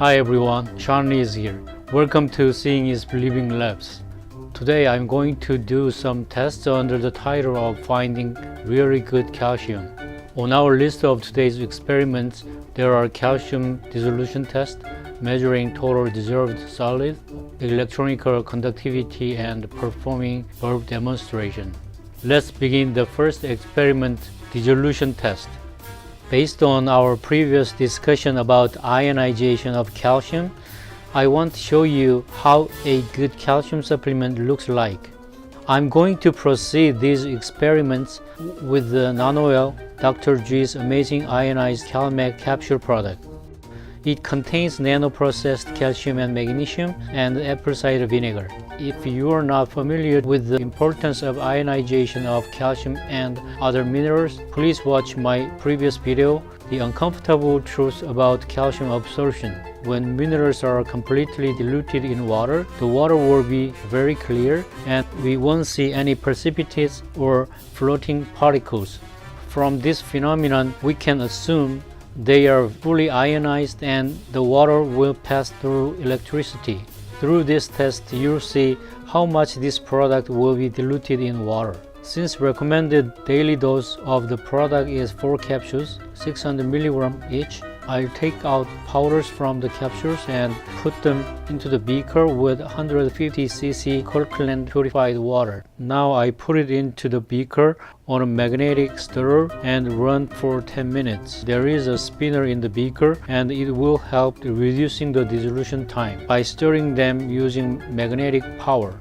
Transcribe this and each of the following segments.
Hi everyone, Sean is here. Welcome to Seeing is Believing Labs. Today I'm going to do some tests under the title of Finding Really Good Calcium. On our list of today's experiments, there are calcium dissolution tests, measuring total dissolved solid, electronical conductivity, and performing bulb demonstration. Let's begin the first experiment, dissolution test. Based on our previous discussion about ionization of calcium, I want to show you how a good calcium supplement looks like. I'm going to proceed these experiments with the NanoWell Dr. G's amazing ionized chelate capsule product. It contains nano-processed calcium and magnesium and apple cider vinegar. If you are not familiar with the importance of ionization of calcium and other minerals, please watch my previous video, The Uncomfortable Truth About Calcium Absorption. When minerals are completely diluted in water, the water will be very clear and we won't see any precipitates or floating particles. From this phenomenon, we can assume they are fully ionized and the water will pass through electricity. Through this test, you'll see how much this product will be diluted in water. Since recommended daily dose of the product is 4 capsules, 600 mg each, I'll take out powders from the capsules and put them into the beaker with 150 cc Kirkland purified water. Now I put it into the beaker on a magnetic stirrer and run for 10 minutes. There is a spinner in the beaker and it will help reducing the dissolution time by stirring them using magnetic power.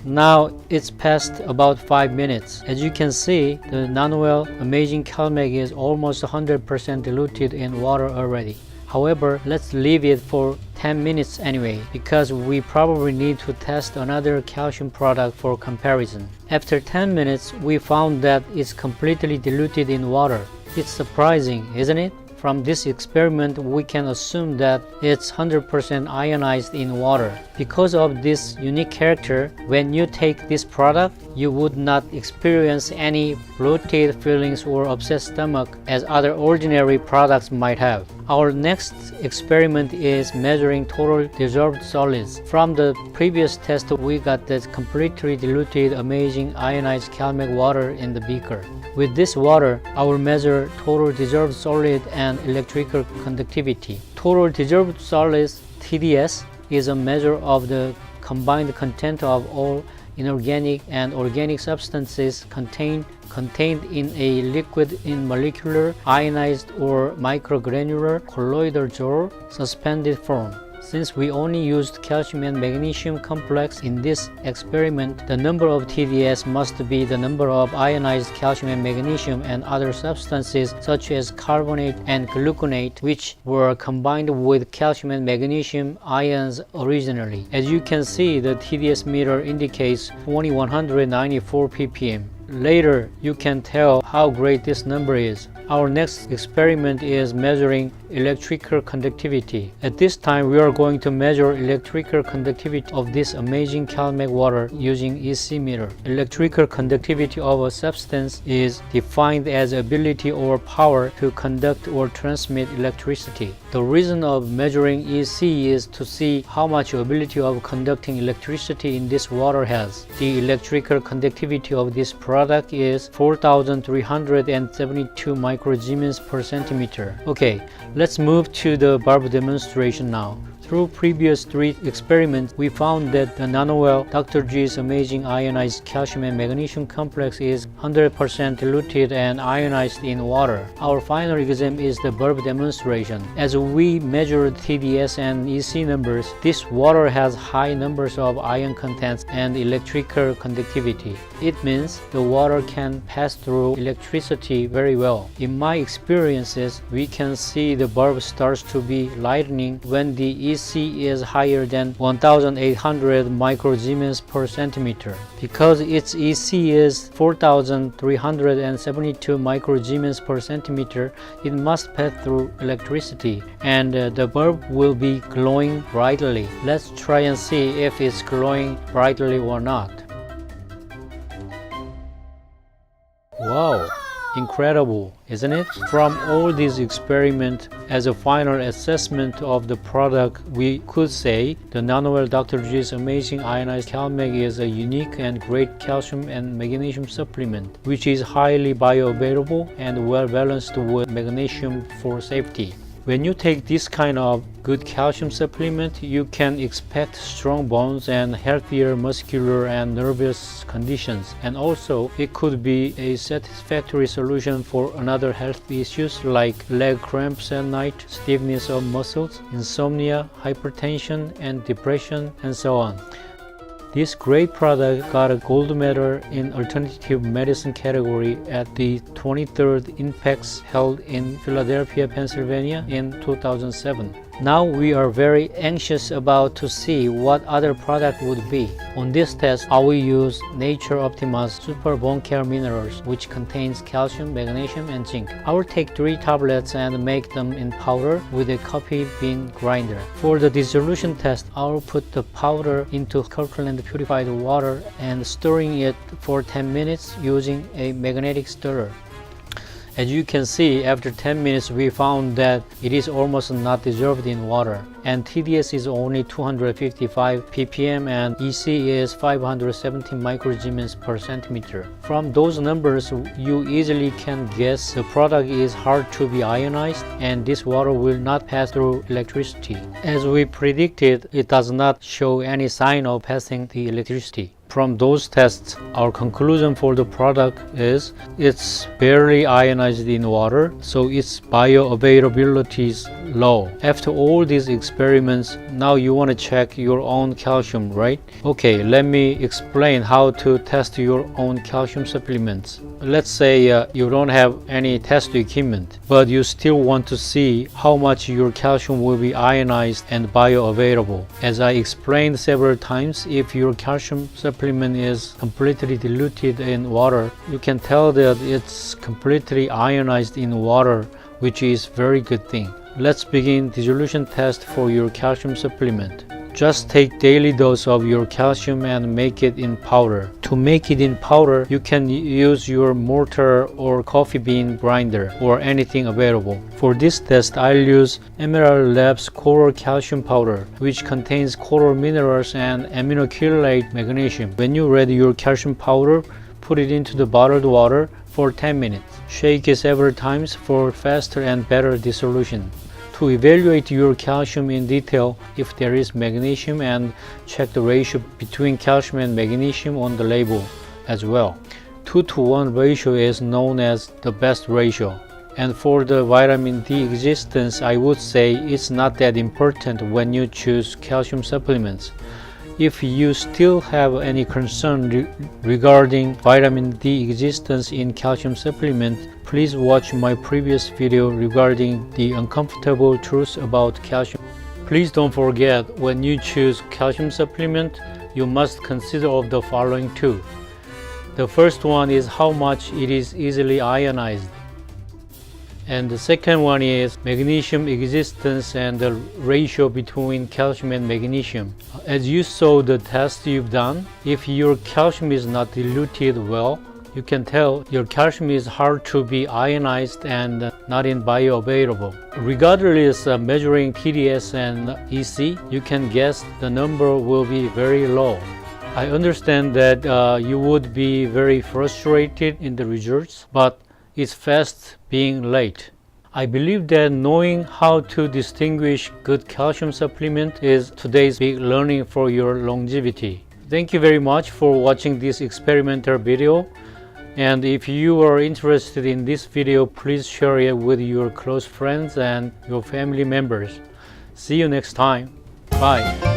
Now it's past about 5 minutes. As you can see, the NanoWell Amazing Chelate is almost 100% diluted in water already. However, let's leave it for 10 minutes anyway, because we probably need to test another calcium product for comparison. After 10 minutes, we found that it's completely diluted in water. It's surprising, isn't it? From this experiment, we can assume that it's 100% ionized in water. Because of this unique character, when you take this product, you would not experience any bloated feelings or upset stomach as other ordinary products might have. Our next experiment is measuring total dissolved solids. From the previous test, we got this completely diluted amazing ionized chelate water in the beaker. With this water, I will measure total dissolved solid and electrical conductivity. Total dissolved solids, TDS, is a measure of the combined content of all inorganic and organic substances contained in a liquid in molecular, ionized or microgranular, colloidal or suspended form. Since we only used calcium and magnesium complex in this experiment, the number of TDS must be the number of ionized calcium and magnesium and other substances such as carbonate and gluconate, which were combined with calcium and magnesium ions originally. As you can see, the TDS meter indicates 2194 ppm. Later, you can tell how great this number is. Our next experiment is measuring electrical conductivity. At this time, we are going to measure electrical conductivity of this amazing chelate water using EC meter. Electrical conductivity of a substance is defined as ability or power to conduct or transmit electricity. The reason of measuring EC is to see how much ability of conducting electricity in this water has. The electrical conductivity of this product is 4,372 microsiemens per centimeter. Okay, let's move to the bulb demonstration now. Through previous 3 experiments, we found that the NanoWell Dr. G's amazing ionized calcium and magnesium complex is 100% diluted and ionized in water. Our final exam is the bulb demonstration. As we measured TDS and EC numbers, this water has high numbers of ion contents and electrical conductivity. It means the water can pass through electricity very well. In my experiences, we can see the bulb starts to be lightening when the EC is higher than 1800 microsiemens per centimeter. Because its EC is 4372 microsiemens per centimeter, it must pass through electricity and the bulb will be glowing brightly. Let's try and see if it's glowing brightly or not. Wow, Incredible, isn't it? From all these experiments, as a final assessment of the product, we could say the Nanovel Dr. G's Amazing Ionized CalMag is a unique and great calcium and magnesium supplement, which is highly bioavailable and well balanced with magnesium for safety. When you take this kind of good calcium supplement, you can expect strong bones and healthier muscular and nervous conditions. And also, it could be a satisfactory solution for another health issues like leg cramps at night, stiffness of muscles, insomnia, hypertension, and depression, and so on. This great product got a gold medal in alternative medicine category at the 23rd INPEX held in Philadelphia, Pennsylvania in 2007. Now we are very anxious about to see what other product would be. On this test, I will use Nature Optima's Super Bone Care Minerals, which contains calcium, magnesium, and zinc. I will take 3 tablets and make them in powder with a coffee bean grinder. For the dissolution test, I will put the powder into Kirkland purified water and stirring it for 10 minutes using a magnetic stirrer. As you can see, after 10 minutes we found that it is almost not dissolved in water, and TDS is only 255 ppm and EC is 570 microsiemens per centimeter. From those numbers, you easily can guess the product is hard to be ionized and this water will not pass through electricity. As we predicted, it does not show any sign of passing the electricity. From those tests, our conclusion for the product is it's barely ionized in water, so its bioavailability is low. After all these experiments, now you want to check your own calcium, right? Okay, let me explain how to test your own calcium supplements. Let's say you don't have any test equipment, but you still want to see how much your calcium will be ionized and bioavailable. As I explained several times, if your calcium supplement is completely diluted in water, you can tell that it's completely ionized in water, which is very good thing. Let's begin dissolution test for your calcium supplement. Just take daily dose of your calcium and make it in powder. To make it in powder, you can use your mortar or coffee bean grinder or anything available. For this test, I'll use Emerald Labs Coral Calcium Powder, which contains coral minerals and amino chelate magnesium. When you ready your calcium powder, put it into the bottled water for 10 minutes. Shake it several times for faster and better dissolution. To evaluate your calcium in detail, if there is magnesium, and check the ratio between calcium and magnesium on the label as well. 2:1 ratio is known as the best ratio. And for the vitamin D existence, I would say it's not that important when you choose calcium supplements. If you still have any concern regarding vitamin D existence in calcium supplement, please watch my previous video regarding the uncomfortable truth about calcium. Please don't forget, when you choose calcium supplement, you must consider of the following two. The first one is how much it is easily ionized. And the second one is magnesium existence and the ratio between calcium and magnesium. As you saw the test you've done, if your calcium is not diluted well, you can tell your calcium is hard to be ionized and not in bioavailable. Regardless of measuring TDS and EC, you can guess the number will be very low. I understand that you would be very frustrated in the results, but it's fast being late. I believe that knowing how to distinguish good calcium supplement is today's big learning for your longevity. Thank you very much for watching this experimental video. And if you are interested in this video, please share it with your close friends and your family members. See you next time. Bye.